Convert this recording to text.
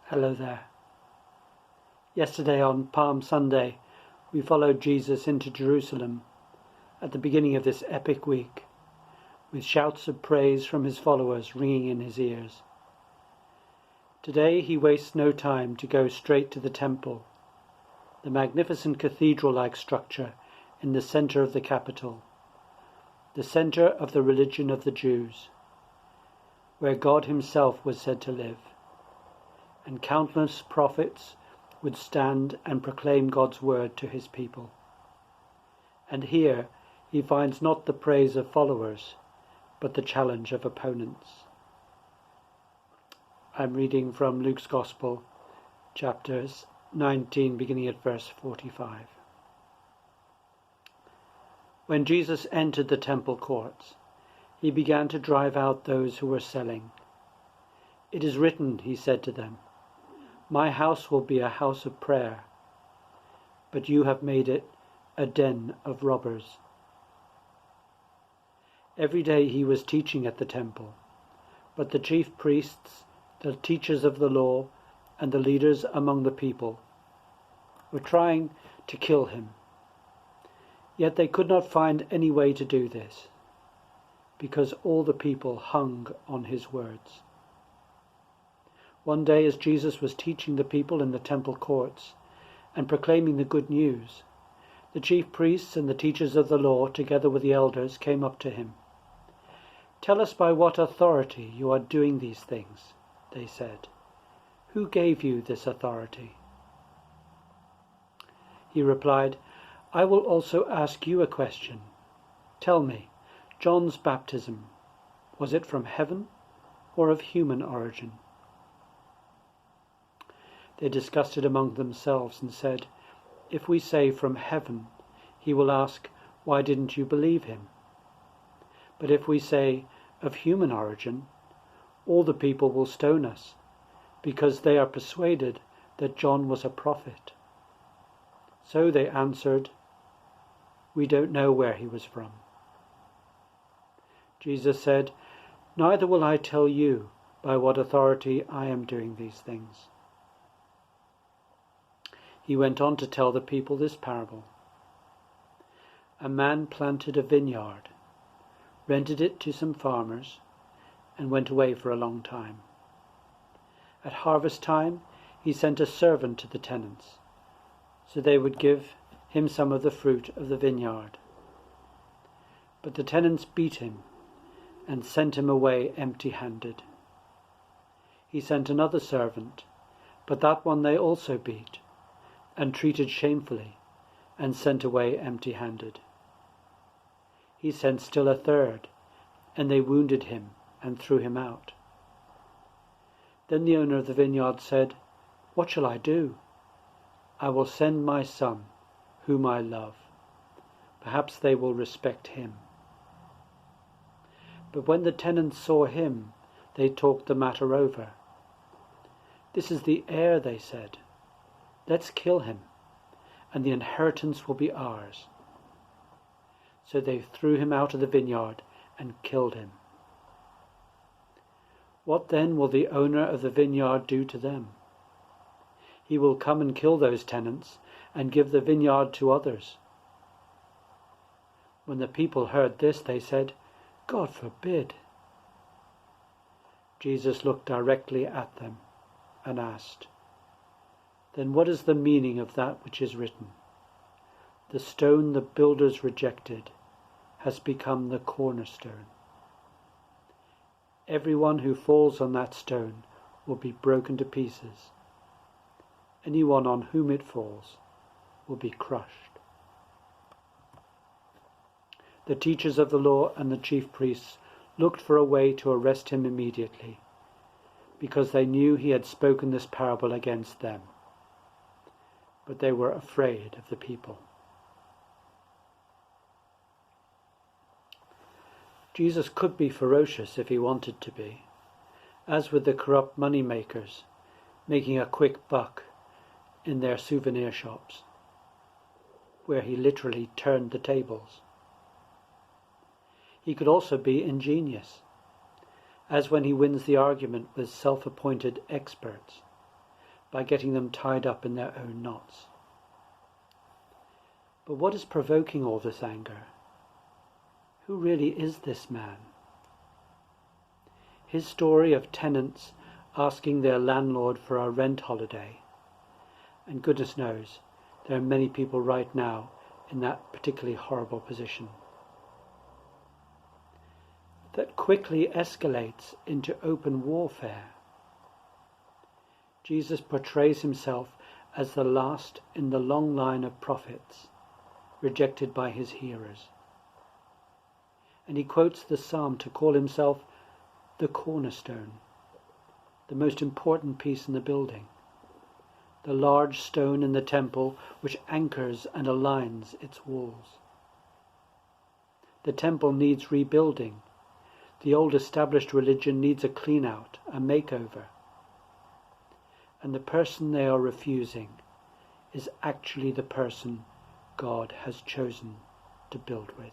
Hello there. Yesterday on Palm Sunday, we followed Jesus into Jerusalem at the beginning of this epic week, with shouts of praise from his followers ringing in his ears. Today he wastes no time to go straight to the temple, the magnificent cathedral-like structure in the centre of the capital, the centre of the religion of the Jews, where God himself was said to live, and countless prophets would stand and proclaim God's word to his people. And here he finds not the praise of followers, but the challenge of opponents. I'm reading from Luke's Gospel, chapters 19, beginning at verse 45. When Jesus entered the temple courts, he began to drive out those who were selling. "It is written," he said to them, "My house will be a house of prayer, but you have made it a den of robbers." Every day he was teaching at the temple, but the chief priests, the teachers of the law, and the leaders among the people were trying to kill him. Yet they could not find any way to do this, because all the people hung on his words. One day, as Jesus was teaching the people in the temple courts and proclaiming the good news, the chief priests and the teachers of the law, together with the elders, came up to him. "Tell us by what authority you are doing these things," they said. "Who gave you this authority?" He replied, "I will also ask you a question. Tell me, John's baptism, was it from heaven or of human origin?" They discussed it among themselves and said, "If we say from heaven, he will ask, 'Why didn't you believe him?' But if we say of human origin, all the people will stone us, because they are persuaded that John was a prophet." So they answered, "We don't know where he was from." Jesus said, "Neither will I tell you by what authority I am doing these things." He went on to tell the people this parable. A man planted a vineyard, rented it to some farmers, and went away for a long time. At harvest time, he sent a servant to the tenants, so they would give him some of the fruit of the vineyard. But the tenants beat him and sent him away empty-handed. He sent another servant, but that one they also beat and treated shamefully, and sent away empty-handed. He sent still a third, and they wounded him and threw him out. Then the owner of the vineyard said, "What shall I do? I will send my son, whom I love. Perhaps they will respect him." But when the tenants saw him, they talked the matter over. "This is the heir," they said. "Let's kill him, and the inheritance will be ours." So they threw him out of the vineyard and killed him. What then will the owner of the vineyard do to them? He will come and kill those tenants and give the vineyard to others. When the people heard this, they said, "God forbid." Jesus looked directly at them and asked, "Then what is the meaning of that which is written? The stone the builders rejected has become the cornerstone. Everyone who falls on that stone will be broken to pieces. Anyone on whom it falls will be crushed." The teachers of the law and the chief priests looked for a way to arrest him immediately, because they knew he had spoken this parable against them. But they were afraid of the people. Jesus could be ferocious if he wanted to be, as with the corrupt money makers, making a quick buck in their souvenir shops, where he literally turned the tables. He could also be ingenious, as when he wins the argument with self-appointed experts, by getting them tied up in their own knots. But what is provoking all this anger? Who really is this man? His story of tenants asking their landlord for a rent holiday, and goodness knows there are many people right now in that particularly horrible position, that quickly escalates into open warfare. Jesus portrays himself as the last in the long line of prophets, rejected by his hearers. And he quotes the psalm to call himself the Cornerstone, the most important piece in the building, the large stone in the temple which anchors and aligns its walls. The temple needs rebuilding. The old established religion needs a clean-out, a makeover. And the person they are refusing is actually the person God has chosen to build with.